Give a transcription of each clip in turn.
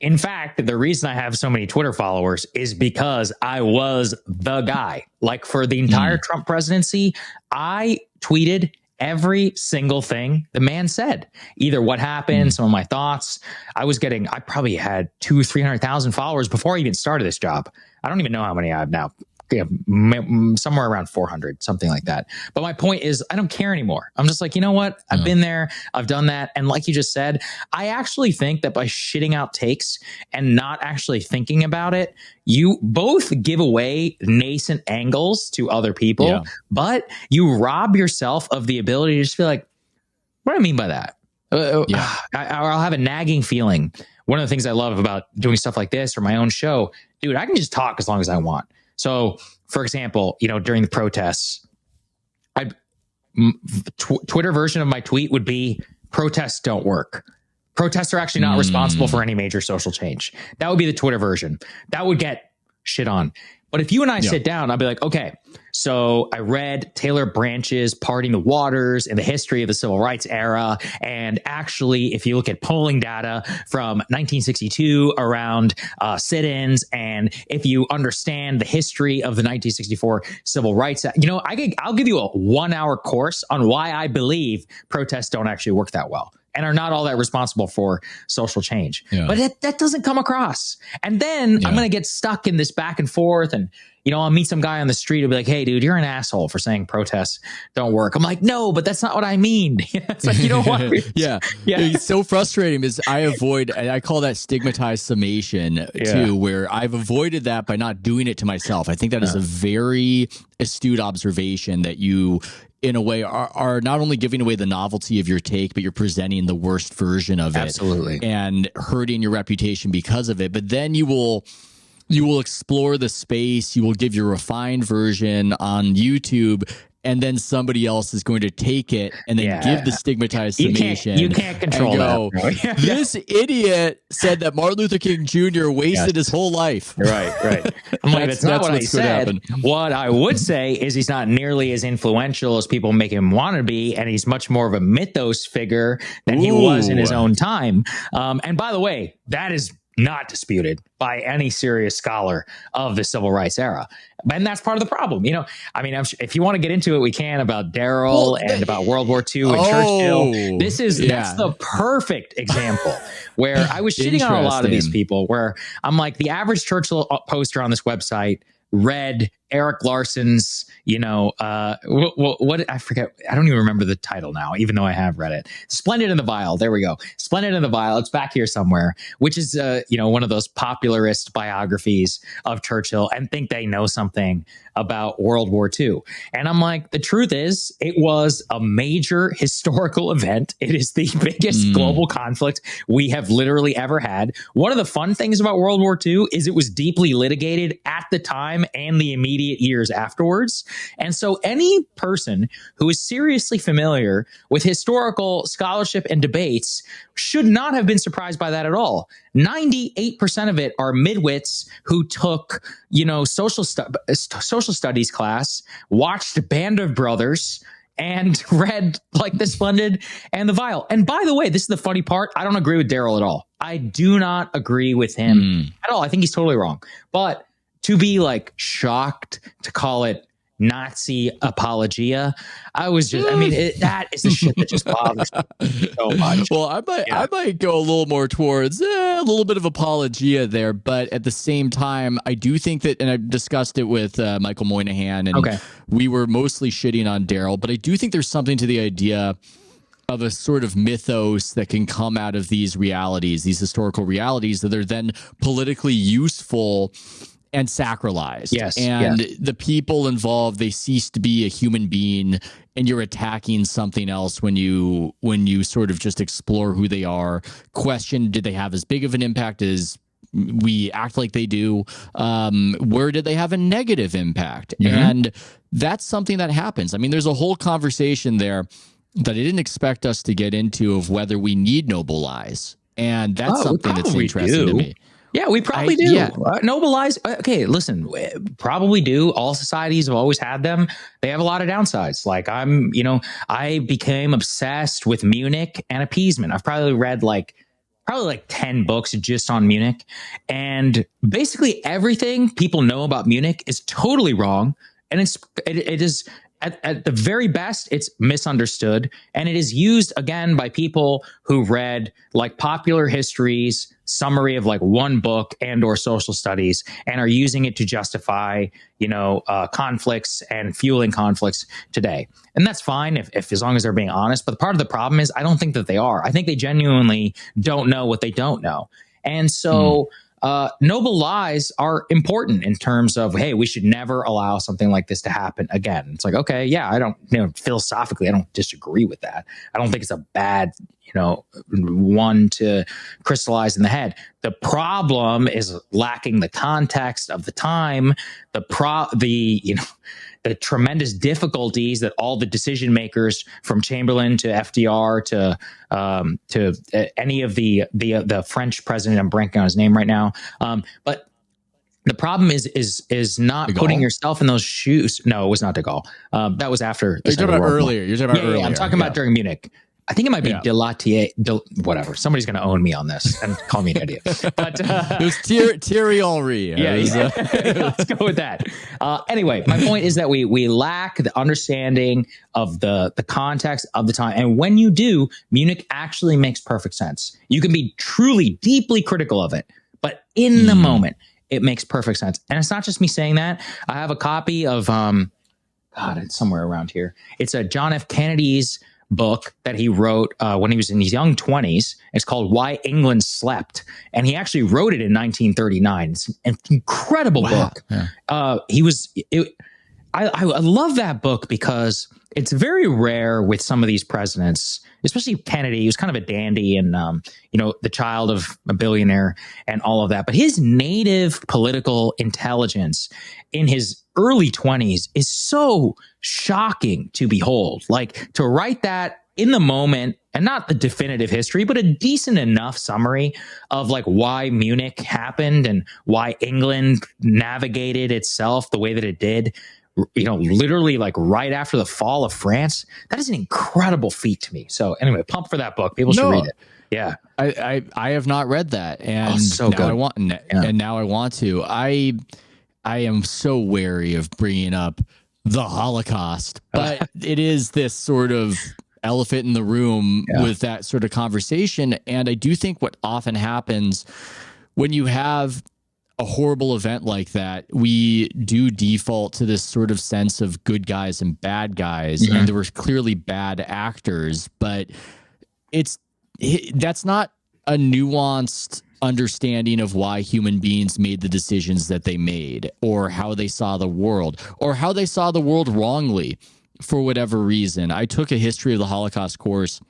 In fact, the reason I have so many Twitter followers is because I was the guy. Like for the entire Trump presidency, I tweeted every single thing the man said, either what happened, some of my thoughts. I probably had 300,000 followers before I even started this job. I don't even know how many I have now. Somewhere around 400, something like that. But my point is, I don't care anymore. I'm just like, you know what? I've been there. I've done that. And like you just said, I actually think that by shitting out takes and not actually thinking about it, you both give away nascent angles to other people, but you rob yourself of the ability to just feel like, what do I mean by that? I'll have a nagging feeling. One of the things I love about doing stuff like this or my own show, dude, I can just talk as long as I want. So, for example, during the protests, Twitter version of my tweet would be protests don't work. Protests are actually not responsible for any major social change. That would be the Twitter version. That would get shit on. But if you and I sit down, I'll be like, okay, so I read Taylor Branch's Parting the Waters in the history of the civil rights era. And actually, if you look at polling data from 1962 around sit-ins, and if you understand the history of the 1964 civil rights, I'll give you a 1-hour course on why I believe protests don't actually work that well and are not all that responsible for social change. But that doesn't come across. And then I'm going to get stuck in this back and forth. And, I'll meet some guy on the street and be like, hey, dude, you're an asshole for saying protests don't work. I'm like, no, but that's not what I mean. It's like, you know what? It's so frustrating because I call that stigmatized summation too, where I've avoided that by not doing it to myself. I think that is a very astute observation that you, in a way, are not only giving away the novelty of your take, but you're presenting the worst version of it. Absolutely. And hurting your reputation because of it. But then you will explore the space. You will give your refined version on YouTube, and then somebody else is going to take it and then give the stigmatized summation. You can't control that. This idiot said that Martin Luther King Jr. wasted his whole life. Right. I'm like, that's not what I said. What I would say is he's not nearly as influential as people make him want to be, and he's much more of a mythos figure than he was in his own time. And by the way, that is not disputed by any serious scholar of the civil rights era. And that's part of the problem. If you want to get into it, we can, about Darrell and about World War II and Churchill. That's the perfect example where I was shitting on a lot of these people, where I'm like, the average Churchill poster on this website read Eric Larson's, what I forget. I don't even remember the title now, even though I have read it. Splendid in the Vial. There we go. Splendid in the Vial. It's back here somewhere, which is, one of those popularist biographies of Churchill, and think they know something about World War II. And I'm like, the truth is, it was a major historical event. It is the biggest global conflict we have literally ever had. One of the fun things about World War II is it was deeply litigated at the time and the immediate years afterwards. And so any person who is seriously familiar with historical scholarship and debates should not have been surprised by that at all. 98% of it are midwits who took, social studies class, watched Band of Brothers, and read like The Splendid and the Vile. And by the way, this is the funny part. I don't agree with Darrell at all. I do not agree with him at all. I think he's totally wrong. But to be like shocked to call it Nazi apologia, that is the shit that just bothers me so much. Well, I might go a little more towards a little bit of apologia there, but at the same time, I do think that, and I've discussed it with Michael Moynihan, and we were mostly shitting on Darrell, but I do think there's something to the idea of a sort of mythos that can come out of these realities, these historical realities, that are then politically useful and sacralized. The people involved, they cease to be a human being, and you're attacking something else when you sort of just explore who they are, question, did they have as big of an impact as we act like they do? Where did they have a negative impact? And that's something that happens. I mean, there's a whole conversation there that I didn't expect us to get into of whether we need noble lies. And that's something that's interesting to me. Yeah, we probably do. Yeah. Noble lies. Okay, listen, probably do. All societies have always had them. They have a lot of downsides. Like I became obsessed with Munich and appeasement. I've probably read like probably like 10 books just on Munich. And basically everything people know about Munich is totally wrong. And it is at the very best, it's misunderstood. And it is used again by people who read like popular histories, summary of like one book and or social studies, and are using it to justify, conflicts and fueling conflicts today. And that's fine if as long as they're being honest. But part of the problem is I don't think that they are. I think they genuinely don't know what they don't know. And so noble lies are important in terms of, hey, we should never allow something like this to happen again. It's like, okay, yeah, I don't, philosophically, I don't disagree with that. I don't think it's a bad, one to crystallize in the head. The problem is lacking the context of the time, the tremendous difficulties that all the decision makers from Chamberlain to FDR to any of the French president, I'm blanking on his name right now. But the problem is not putting yourself in those shoes. No, it was not de Gaulle. That was after. You're talking about earlier. You're talking about earlier. I'm talking about during Munich. I think it might be Delatier, whatever. Somebody's going to own me on this and call me an idiot. But it was Thierry Henry. Let's go with that. Anyway, my point is that we lack the understanding of the context of the time. And when you do, Munich actually makes perfect sense. You can be truly, deeply critical of it, but in the moment, it makes perfect sense. And it's not just me saying that. I have a copy of, it's somewhere around here. It's a John F. Kennedy's book that he wrote when he was in his young 20s. It's called Why England Slept. And he actually wrote it in 1939. It's an incredible book. Yeah. I love that book because it's very rare with some of these presidents, especially Kennedy. He was kind of a dandy and, the child of a billionaire and all of that. But his native political intelligence in his early 20s is so shocking to behold. Like, to write that in the moment, and not the definitive history, but a decent enough summary of like why Munich happened and why England navigated itself the way that it did, literally like right after the fall of France. That is an incredible feat to me. So anyway, pump for that book. People should read it. Yeah. I have not read that. And so good. And now I want to. I am so wary of bringing up the Holocaust, but it is this sort of elephant in the room with that sort of conversation. And I do think what often happens when you have a horrible event like that, we do default to this sort of sense of good guys and bad guys. And there were clearly bad actors, but that's not a nuanced understanding of why human beings made the decisions that they made, or how they saw the world, or how they saw the world wrongly for whatever reason. I took a history of the Holocaust course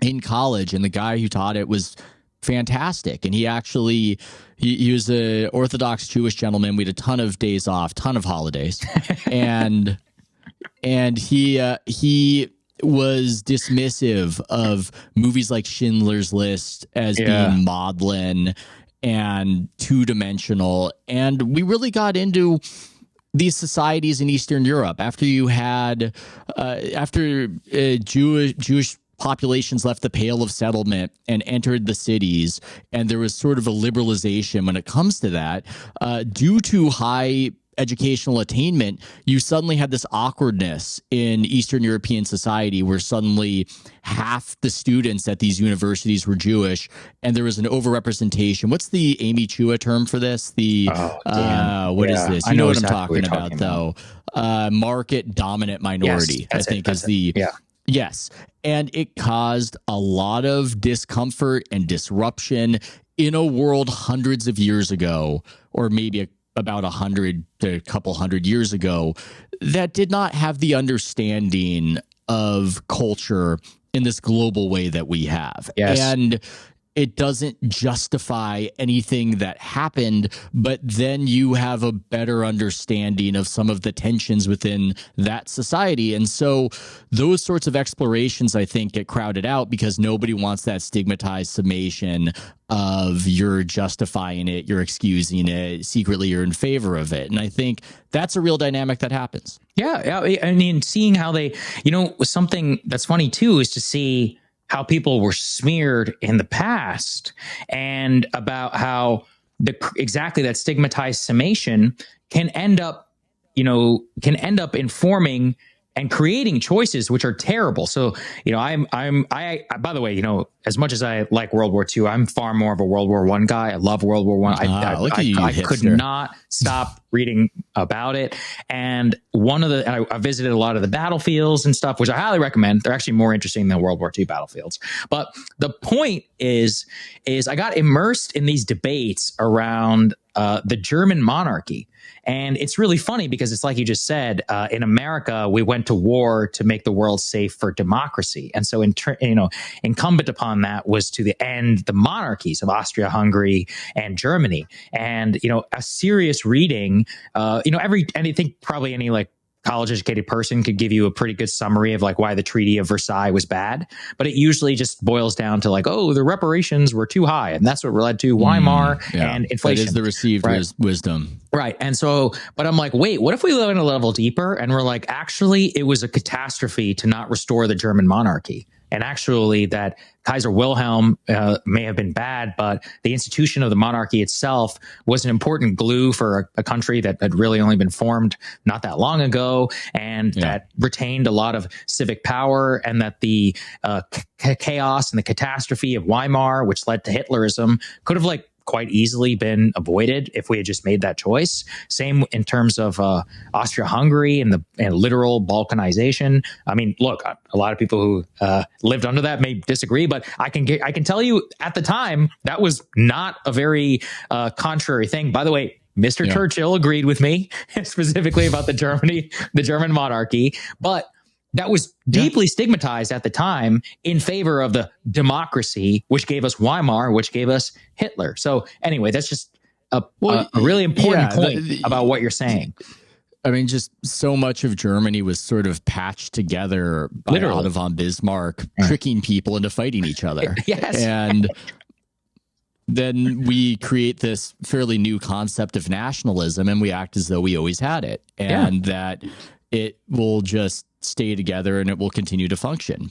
in college, and the guy who taught it was fantastic. And he actually, he was a Orthodox Jewish gentleman. We had a ton of days off, ton of holidays. and he was dismissive of movies like Schindler's List as being maudlin and two-dimensional. And we really got into these societies in Eastern Europe after you had Jewish populations left the Pale of Settlement and entered the cities, and there was sort of a liberalization when it comes to that. Due to high educational attainment, you suddenly had this awkwardness in Eastern European society where suddenly half the students at these universities were Jewish, and there was an overrepresentation. What's the Amy Chua term for this? What is this? You know what exactly I'm talking about, though. Market dominant minority, I think is the... Yes. And it caused a lot of discomfort and disruption in a world hundreds of years ago, or maybe about 100 to a couple hundred years ago, that did not have the understanding of culture in this global way that we have. Yes. And it doesn't justify anything that happened, but then you have a better understanding of some of the tensions within that society. And so those sorts of explorations, I think, get crowded out because nobody wants that stigmatized summation of you're justifying it, you're excusing it, secretly you're in favor of it. And I think that's a real dynamic that happens. Yeah. I mean, seeing how they, something that's funny too is to see how people were smeared in the past, and about how exactly that stigmatized summation can end up informing and creating choices which are terrible. So, I by the way, as much as I like World War II, I'm far more of a World War I guy. I love World War I. I could not stop reading about it. And I visited a lot of the battlefields and stuff, which I highly recommend. They're actually more interesting than World War II battlefields. But the point is I got immersed in these debates around the German monarchy. And it's really funny because it's like you just said, in America, we went to war to make the world safe for democracy. And so, incumbent upon that was to end the monarchies of Austria, Hungary, and Germany. And, a serious reading, I think probably any college educated person could give you a pretty good summary of why the Treaty of Versailles was bad, but it usually just boils down to the reparations were too high, and that's what led to Weimar and inflation. That is the received wisdom. Right. And so, but I'm like, wait, what if we go in a level deeper and we're like, actually, it was a catastrophe to not restore the German monarchy. And actually that Kaiser Wilhelm may have been bad, but the institution of the monarchy itself was an important glue for a country that had really only been formed not that long ago, and that retained a lot of civic power, and that the chaos and the catastrophe of Weimar, which led to Hitlerism, could have quite easily been avoided if we had just made that choice. Same in terms of Austria-Hungary and the literal Balkanization. I mean, look, a lot of people who lived under that may disagree, but I can tell you at the time that was not a very contrary thing. By the way, Mr. Churchill agreed with me specifically about the German monarchy, but that was deeply stigmatized at the time in favor of the democracy, which gave us Weimar, which gave us Hitler. So anyway, that's just a really important point about what you're saying. I mean, just so much of Germany was sort of patched together by Otto von Bismarck, tricking people into fighting each other. Yes. And then we create this fairly new concept of nationalism, and we act as though we always had it, and that it will just stay together and it will continue to function.